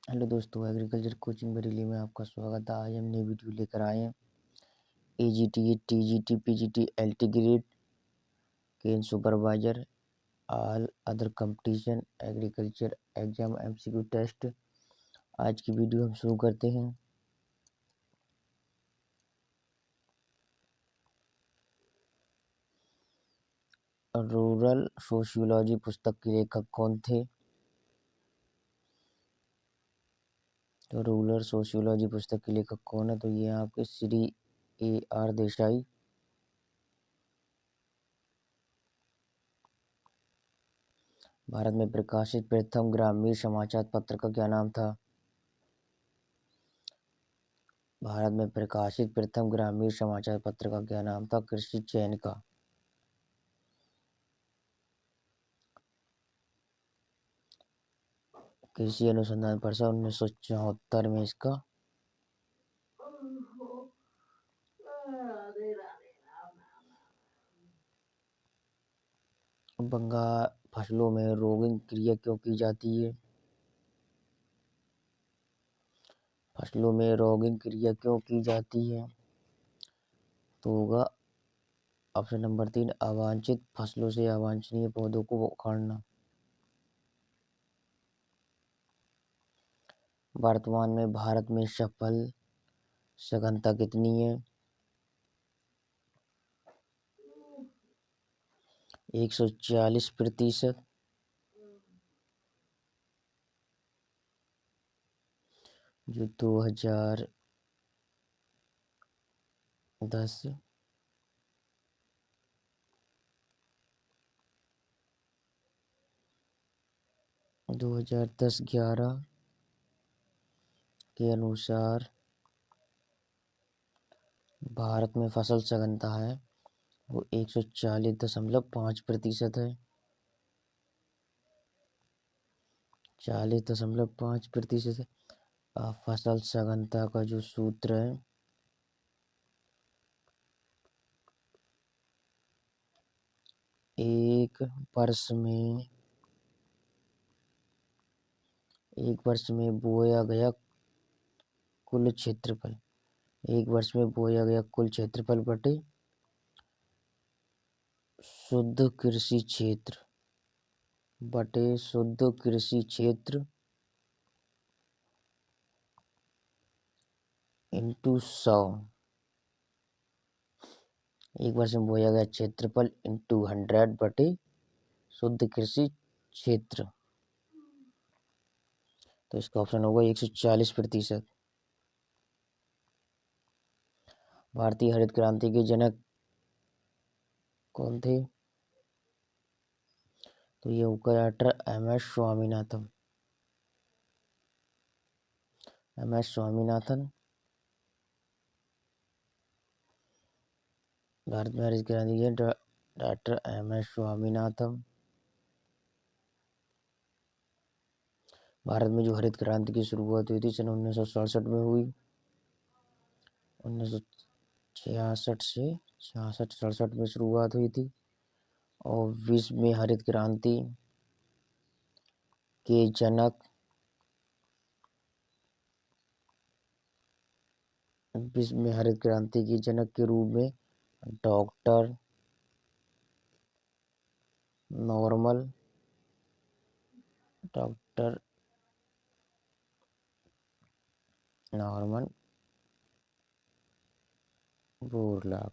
Hello दोस्तों, agriculture coaching Bareilly में आपका स्वागत है। आज हम नई वीडियो लेकर आए हैं AGT, TGT, PGT, LT grade cum supervisor all other competition agriculture exam MCQ test. आज की वीडियो हम शुरू करते हैं। रूरल सोशियोलॉजी पुस्तक के लेखक कौन थे? तो रूरल सोशियोलॉजी पुस्तक के लेखक कौन है? तो ये आपके श्री AR देसाई। भारत में प्रकाशित प्रथम ग्रामीण समाचार पत्र का क्या नाम था? भारत में प्रकाशित प्रथम ग्रामीण समाचार पत्र का क्या नाम था? कृषि चयन का। कृषि अनुसंधान परिषद 1974 में इसका बंगाल। फसलों में रोगिंग क्रिया क्यों की जाती है? फसलों में रोगिंग क्रिया क्यों की जाती है? तो होगा ऑप्शन नंबर 3, अवांछित फसलों से अवांछनीय पौधों को उखाड़ना। वर्तमान में भारत में सफल सघनता कितनी है? 140%। जो 2010 2010-11 के अनुसार भारत में फसल सघनता है वो 140.5% है। 40.5% है। फसल सघनता का जो सूत्र है एक वर्ष में बोया गया कुल क्षेत्रफल। एक वर्ष में बोया गया कुल क्षेत्रफल बटे शुद्ध कृषि क्षेत्र इंटू 100। एक वर्ष में बोया गया क्षेत्रफल इंटू 100 बटे शुद्ध कृषि क्षेत्र। तो इसका ऑप्शन होगा 140%। भारतीय हरित क्रांति के जनक कौन थे? तो ये होगा डॉक्टर MS स्वामीनाथन। भारत में हरित क्रांति के डॉक्टर MS स्वामीनाथन। भारत में जो हरित क्रांति की शुरुआत हुई थी सन 1967 में हुई। 1966 से 66-67 में शुरुआत हुई थी। और विश्व में हरित क्रांति के जनक के रूप में doctor Norman Borlaug.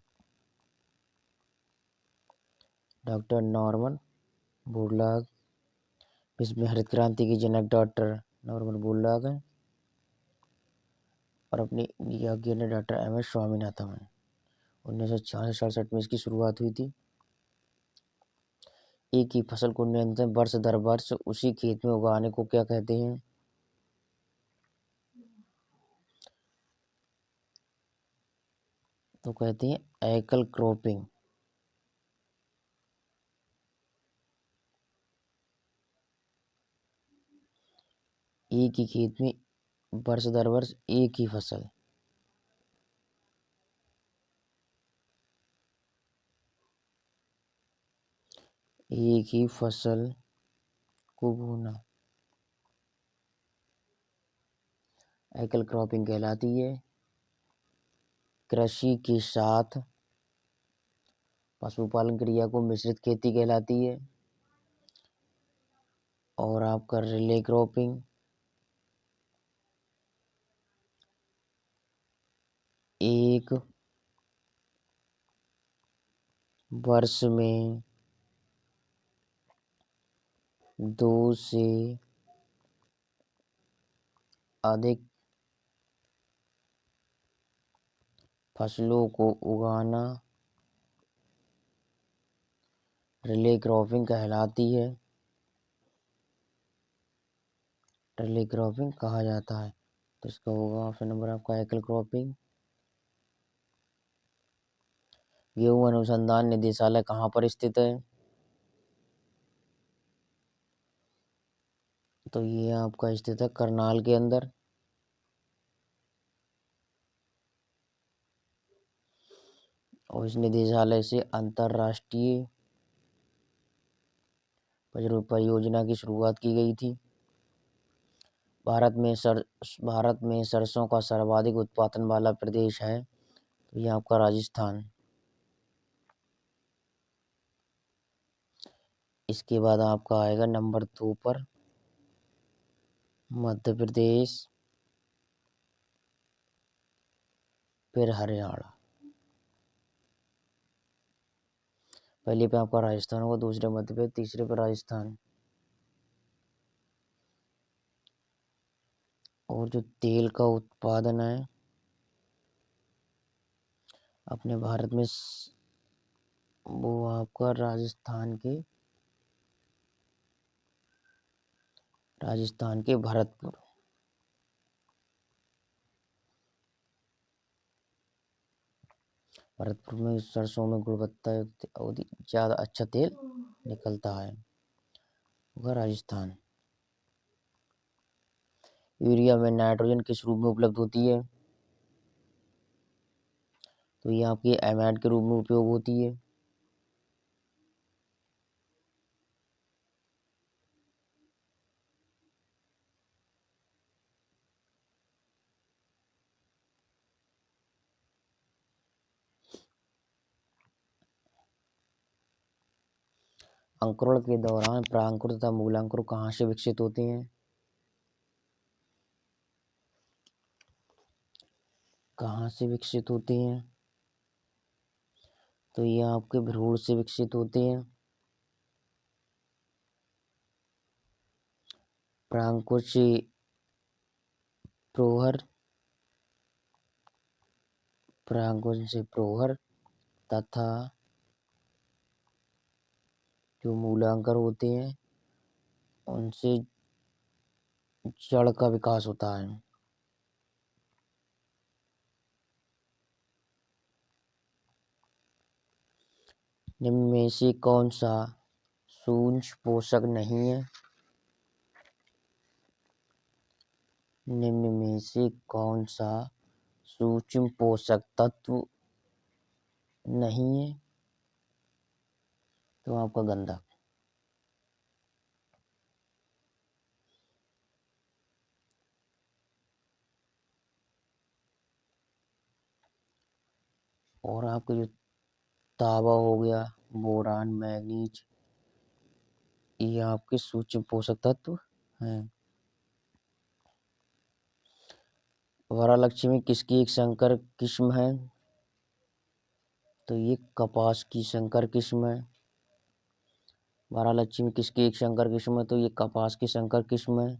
Doctor Norman Borlaug विश्व में हरित क्रांति के जनक डॉक्टर नॉर्मन बोरलॉग हैं। और अपनी इंडिया के ने डॉक्टर MS स्वामीनाथन हैं। 1966-67 में इसकी शुरुआत हुई थी। एक ही फसल को निरंतर वर्ष दर वर्ष उसी खेत में उगाने को क्या कहते हैं? तो कहते हैं एकल क्रॉपिंग। एक ही खेत में वर्ष दर वर्ष एक ही फसल। एक ही फसल को बोना। एकल क्रॉपिंग कहलाती है। कृषि के साथ पशुपालन क्रिया को मिश्रित खेती कहलाती है। और आपका रिले क्रॉपिंग एक वर्ष में 2 से अधिक फसलों को उगाना रिले क्रॉपिंग कहलाती है। रिले क्रॉपिंग कहा जाता है। तो इसका होगा ऑप्शन नंबर आपका एकल क्रॉपिंग। गेहूं अनुसंधान निदेशालय कहाँ पर स्थित है? तो ये आपका स्थित है करनाल के अंदर। और इस निदेशालय से अंतर्राष्ट्रीय परियोजना की शुरुआत की गई थी। भारत में सरसों का सर्वाधिक उत्पादन वाला प्रदेश है, तो ये आपका राजस्थान। इसके बाद आपका आएगा नंबर 2 पर मध्य प्रदेश, फिर हरियाणा। पहले पे आपका राजस्थान होगा, दूसरे मध्य प्रदेश, तीसरे पे राजस्थान। और जो तेल का उत्पादन है अपने भारत में वो आपका राजस्थान के भरतपुर। भरतपुर में सरसों में गुणवत्ता युक्त ज्यादा अच्छा तेल निकलता है, वह राजस्थान। यूरिया में नाइट्रोजन किस रूप में उपलब्ध होती है? तो ये आपकी एमाइड के रूप में उपयोग होती है। अंकुरण के दौरान प्रांकुर तथा मूलांकुर कहाँ से विकसित होते हैं? कहाँ से विकसित होते हैं? तो ये आपके भ्रूण से विकसित होते हैं। प्रांकुर से प्रोहर, प्रांकुर से प्रोहर तथा जो मूलांकर होते हैं उनसे जड़ का विकास होता है। निम्न में से कौन सा सूक्ष्म पोषक नहीं है? निम्न में से कौन सा सूक्ष्म पोषक तत्व नहीं है? तो आपका गंधक। और आपके जो तांबा हो गया, बोरान, मैग्नीज, ये आपके सूक्ष्म पोषक तत्व हैं। वरालक्ष्मी किसकी एक संकर किस्म है? तो ये कपास की संकर किस्म है। वरालक्ष्मी किसकी एक संकर किस्म है? तो ये कपास की संकर किस्म है।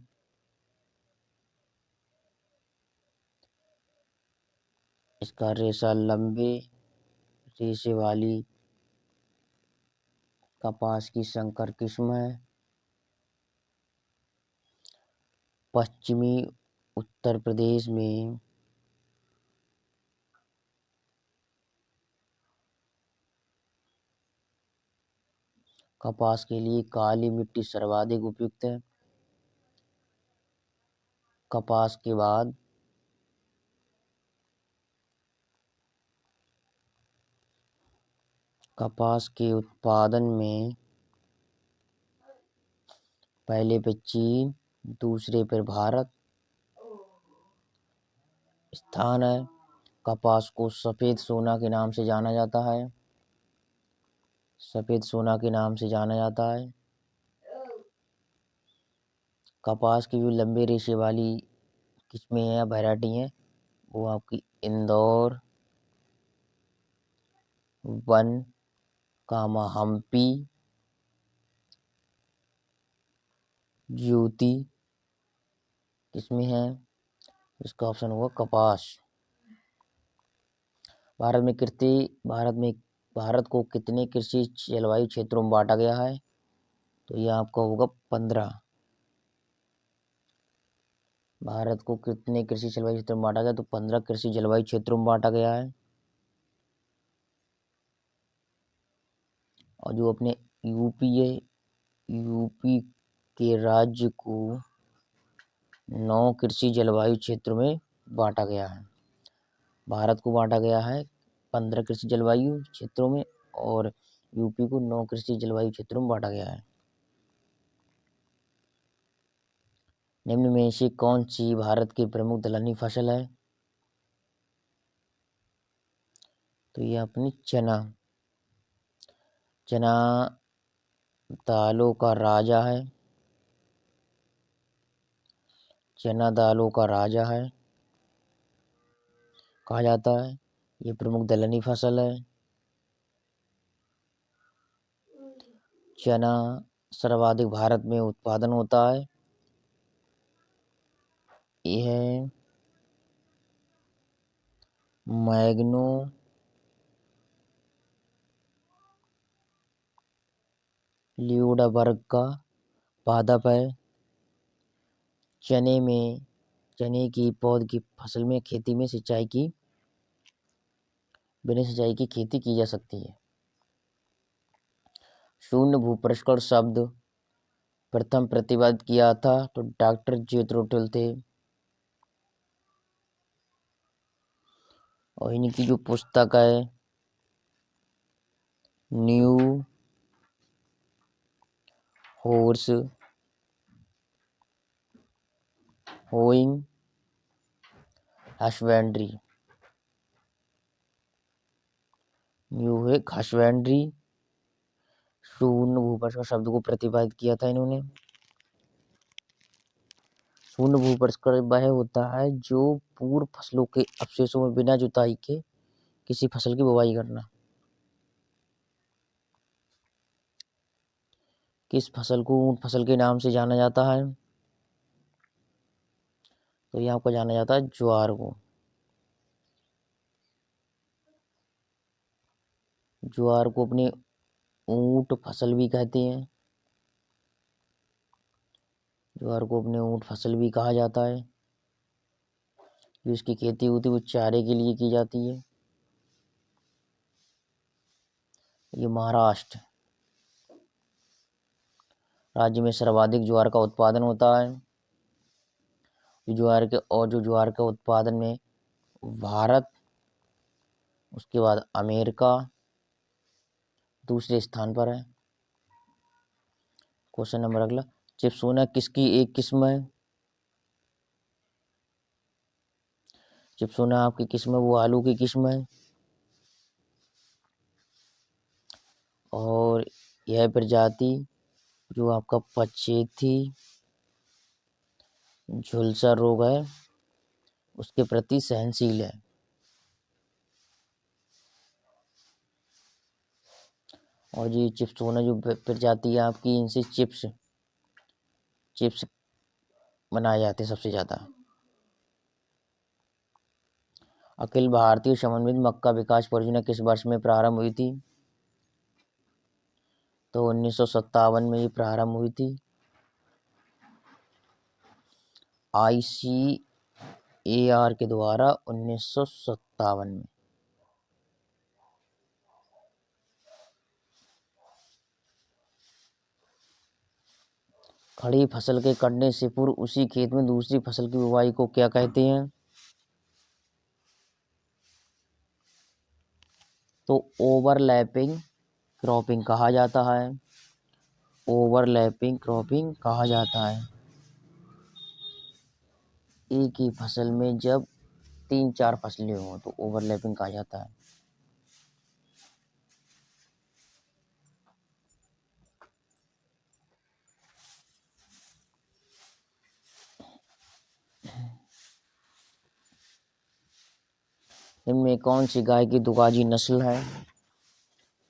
इसका रेशा लंबे रेशे वाली कपास की संकर किस्म है। पश्चिमी उत्तर प्रदेश में कपास के लिए काली मिट्टी सर्वाधिक उपयुक्त है। कपास के बाद कपास के उत्पादन में पहले पे चीन, दूसरे पे भारत, स्थान है। कपास को सफ़ेद सोना के नाम से जाना जाता है। सफ़ेद सोना के नाम से जाना जाता है। कपास की जो लंबे रेशे वाली किस्में हैं या वैरायटी हैं वो आपकी इंदौर, वन, हम्पी, ज्योति किस्में हैं। इसका ऑप्शन होगा कपास। भारत को कितने कृषि जलवायु क्षेत्रों में बांटा गया है? तो ये आपका होगा 15। भारत को कितने कृषि जलवायु क्षेत्रों में बांटा गया? तो 15 कृषि जलवायु क्षेत्रों में बांटा गया है। और जो अपने यूपी है, यूपी के राज्य को 9 कृषि जलवायु क्षेत्रों में बांटा गया है। भारत को बांटा गया है 15 कृषि जलवायु क्षेत्रों में और यूपी को 9 कृषि जलवायु क्षेत्रों में बांटा गया है। निम्न में से कौन सी भारत की प्रमुख दलहनी फसल है? तो ये अपनी चना। चना दालों का राजा है। चना दालों का राजा है कहा जाता है। ये प्रमुख दलहनी फसल है। चना सर्वाधिक भारत में उत्पादन होता है। यह मैग्नो लियोडा वर्ग का पादप है। चने की पौध की फसल में खेती में बिना सिंचाई की खेती की जा सकती है। शून्य भूपृष्ठ शब्द प्रथम प्रतिपादित किया था तो डॉक्टर जेथरो टुल थे। और इनकी जो पुस्तक है new horse hoeing husbandry, new है हस्बेंड्री। शून्य भूपृष्ठ शब्द को प्रतिपादित किया था इन्होंने। शून्य भूपृष्ठ वह होता है जो पूर्व फसलों के अवशेषों में बिना जुताई के किसी फसल की बुवाई करना। किस फसल को ऊंट फसल के नाम से जाना जाता है? तो ये आपको जाना जाता है ज्वार को। ज्वार को अपने ऊंट फसल भी कहते हैं। ज्वार को अपने ऊंट फसल भी कहा जाता है। जो इसकी खेती होती है वो चारे के लिए की जाती है। ये महाराष्ट्र राज्य में सर्वाधिक ज्वार का उत्पादन होता है। जो ज्वार के उत्पादन में भारत, उसके बाद अमेरिका दूसरे स्थान पर है। क्वेश्चन नंबर अगला, चिपसोना किसकी एक किस्म है? चिपसोना आपकी किस्म है वो आलू की किस्म है। और यह प्रजाति जो आपका पछेती झुलसा रोग है उसके प्रति सहनशील है। और ये चिप्सोना जो प्रजाति है आपकी, इनसे चिप्स बनाए जाते हैं सबसे ज़्यादा। अखिल भारतीय समन्वित मक्का विकास परियोजना किस वर्ष में प्रारंभ हुई थी? तो 1957 में ये प्रारंभ हुई थी। ICAR के द्वारा 1957 में। खड़ी फसल के कटने से पूर्व उसी खेत में दूसरी फसल की बुवाई को क्या कहते हैं? तो ओवरलैपिंग क्रॉपिंग कहा जाता है। ओवरलैपिंग क्रॉपिंग कहा जाता है। एक ही फसल में जब 3-4 फसलें हों तो ओवरलैपिंग कहा जाता है। इनमें कौन सी गाय की दुगाजी नस्ल है?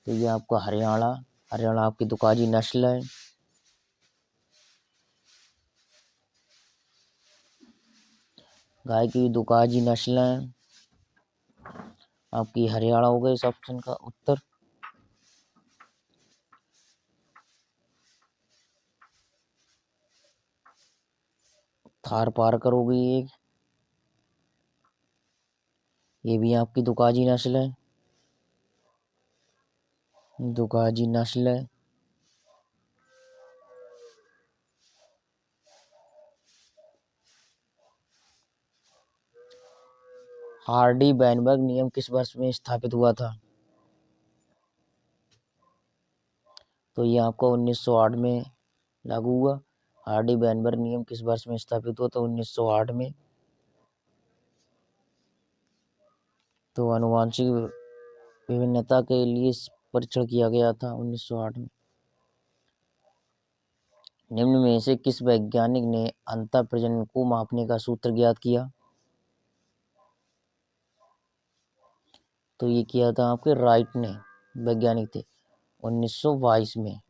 तो ये आपका हरियाणा आपकी दुगाजी नस्ल है। गाय की दुगाजी नस्ल है आपकी हरियाणा हो गई इस ऑप्शन का उत्तर। थार पारकर हो गई एक, ये भी आपकी दुगाजी नस्ल है। दुगाजी नस्ल है। हार्डी बैनबर्ग नियम किस वर्ष में स्थापित हुआ था? तो ये आपको 1908 में लागू हुआ। हार्डी बैनबर्ग नियम किस वर्ष में स्थापित हुआ? तो 1908 में। तो आनुवंशिक विभिन्नता के लिए परीक्षण किया गया था 1908 में। निम्न में से किस वैज्ञानिक ने अंतः प्रजनन को मापने का सूत्र ज्ञात किया? तो ये किया था आपके राइट ने, वैज्ञानिक थे 1922 में।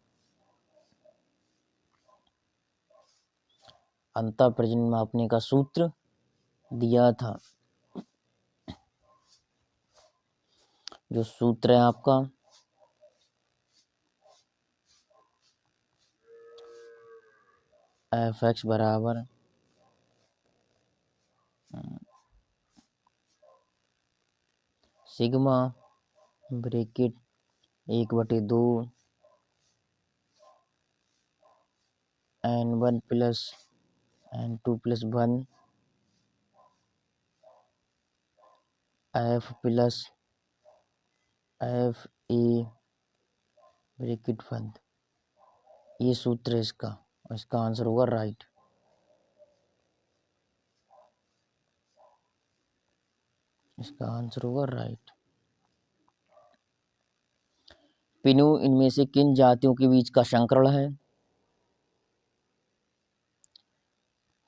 अंतः प्रजनन मापने का सूत्र दिया था। जो सूत्र है आपका Fx बराबर sigma bracket 1/2 n1 plus n2 plus 1 f plus f a bracket बंद, ये सूत्र है इसका। इसका आंसर होगा राइट। इसका आंसर होगा राइट। पिनु इनमें से किन जातियों के बीच का संकरण है?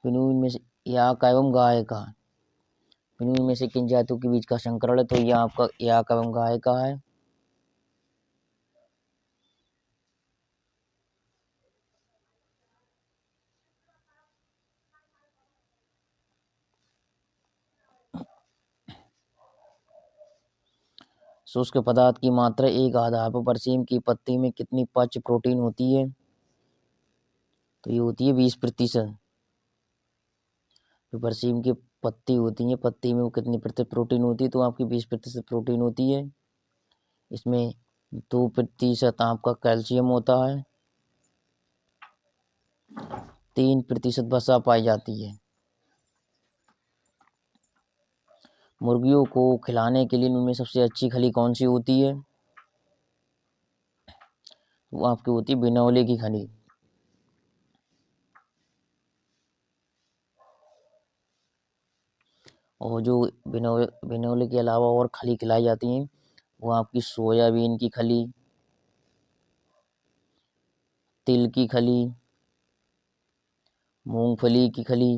पिनु इनमें से याक एवं गाय का। पिनु इनमें से किन जातियों के बीच का संकरण है? तो यह आपका याक एवं गाय का है। शुष्क पदार्थ की मात्रा एक आधार पर बरसीम की पत्ती में कितनी पक्ष प्रोटीन होती है? तो ये होती है 20%। जो बरसीम की पत्ती होती है, पत्ती में वो कितनी प्रतिशत प्रोटीन होती है? तो आपकी 20% प्रोटीन होती है। इसमें 2% आपका कैल्शियम होता है, 3% वसा पाई जाती है। मुर्गियों को खिलाने के लिए उनमें सबसे अच्छी खली कौन सी होती है? वो आपकी होती है बिनौले की खली। और जो बिनौले के अलावा और खली खिलाई जाती हैं वो आपकी सोयाबीन की खली, तिल की खली, मूंगफली की खली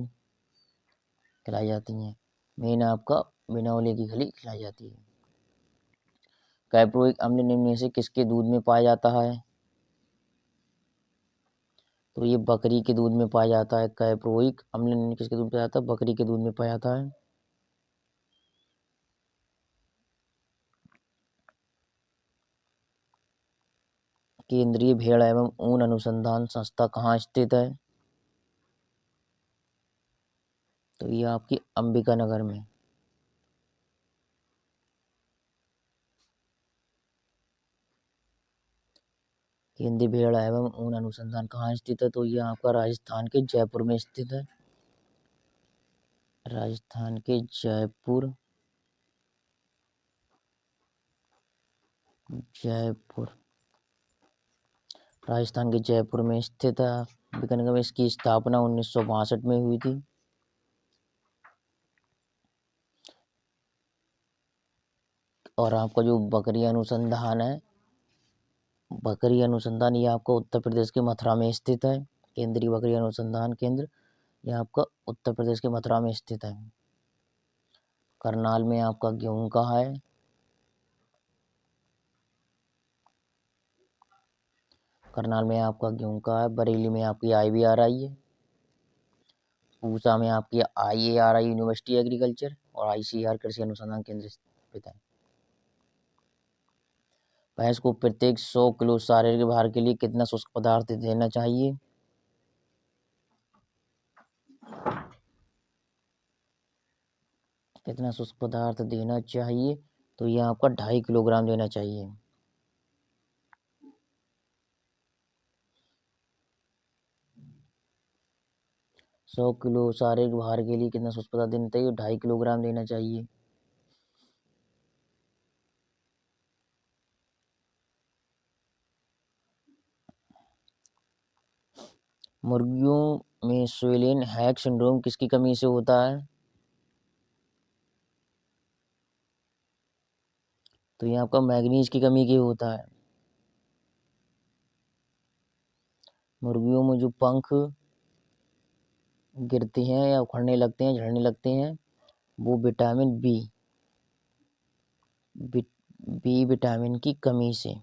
खिलाई जाती हैं। मेन आपका बिनौले की खली खिलाई जाती है। कैप्रोइक अम्ल निम्न में से किसके दूध में पाया जाता है? तो ये बकरी के दूध में पाया जाता है। कैप्रोइक अम्ल निम्न किसके दूध में पाया जाता है? बकरी के दूध में पाया जाता है। केंद्रीय भेड़ एवं ऊन अनुसंधान संस्था कहाँ स्थित है? तो ये आपकी अंबिका नगर में। केंद्रीय भेड़ एवं ऊन अनुसंधान कहाँ स्थित है? तो ये आपका राजस्थान के जयपुर में स्थित है। राजस्थान के जयपुर राजस्थान के जयपुर में स्थित है अंबिका नगर में। इसकी स्थापना 1962 में हुई थी। और आपका जो बकरी अनुसंधान है, बकरी अनुसंधान ये आपका उत्तर प्रदेश के मथुरा में स्थित है। केंद्रीय बकरी अनुसंधान केंद्र ये आपका उत्तर प्रदेश के मथुरा में स्थित है। करनाल में आपका गेहूं का है। करनाल में आपका गेहूं का है। बरेली में आपकी IBRI है। पूसा में आपकी IARI यूनिवर्सिटी एग्रीकल्चर और ICAR कृषि अनुसंधान केंद्र स्थित है। भैंस को प्रत्येक 100 किलो शारीरिक भार के लिए कितना शुष्क पदार्थ देना चाहिए? कितना शुष्क पदार्थ देना चाहिए? तो ये आपका 2.5 किलोग्राम देना चाहिए। सौ किलो शारीरिक भार के लिए कितना शुष्क पदार्थ देना चाहिए? 2.5 किलोग्राम देना चाहिए। मुर्गियों में स्वेलिन हैक सिंड्रोम किसकी कमी से होता है? तो ये आपका मैग्नीज की कमी के होता है। मुर्गियों में जो पंख गिरते हैं या उखड़ने लगते हैं, झड़ने लगते हैं, वो विटामिन बी विटामिन की कमी से।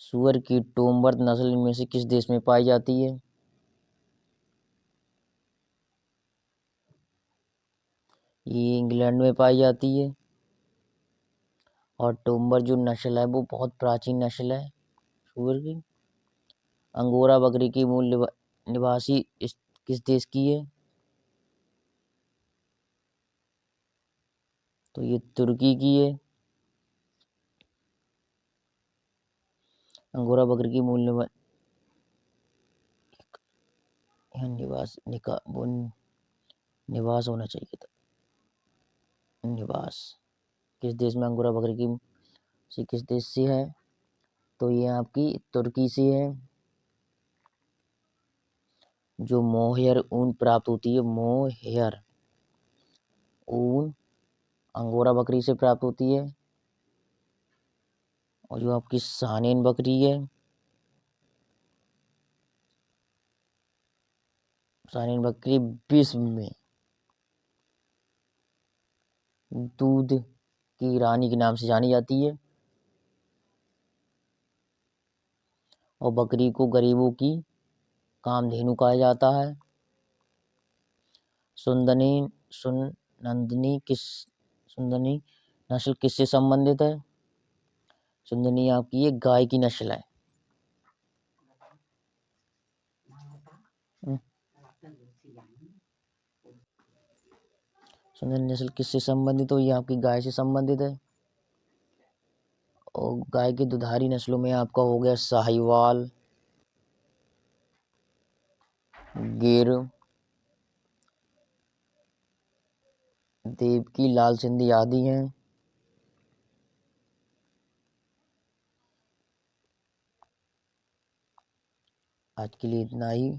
सुअर की टोमवर्थ नस्ल इनमें से किस देश में पाई जाती है? ये इंग्लैंड में पाई जाती है। और टोमवर जो नस्ल है वो बहुत प्राचीन नस्ल है सुअर की। अंगोरा बकरी की मूल निवासी किस देश की है? तो ये तुर्की की है। अंगोरा बकरी की मूल निवास होना चाहिए था। निवास किस देश में अंगोरा बकरी की किस देश से है? तो ये आपकी तुर्की से है। जो मोहेयर ऊन प्राप्त होती है, मोहेयर ऊन अंगोरा बकरी से प्राप्त होती है। और जो आपकी सानेन बकरी है, सानेन बकरी विश्व में दूध की रानी के नाम से जानी जाती है। और बकरी को गरीबों की कामधेनु कहा जाता है। सुनंदनी नस्ल किससे संबंधित है? सुंदनी आपकी एक गाय की नस्ल है। सुंदनी नस्ल किससे संबंधित हो? ये आपकी गाय से संबंधित है। और गाय की दुधारी नस्लों में आपका हो गया साहिवाल, गिर, देवकी, लाल सिंधी आदि हैं। आज के लिए इतना ही।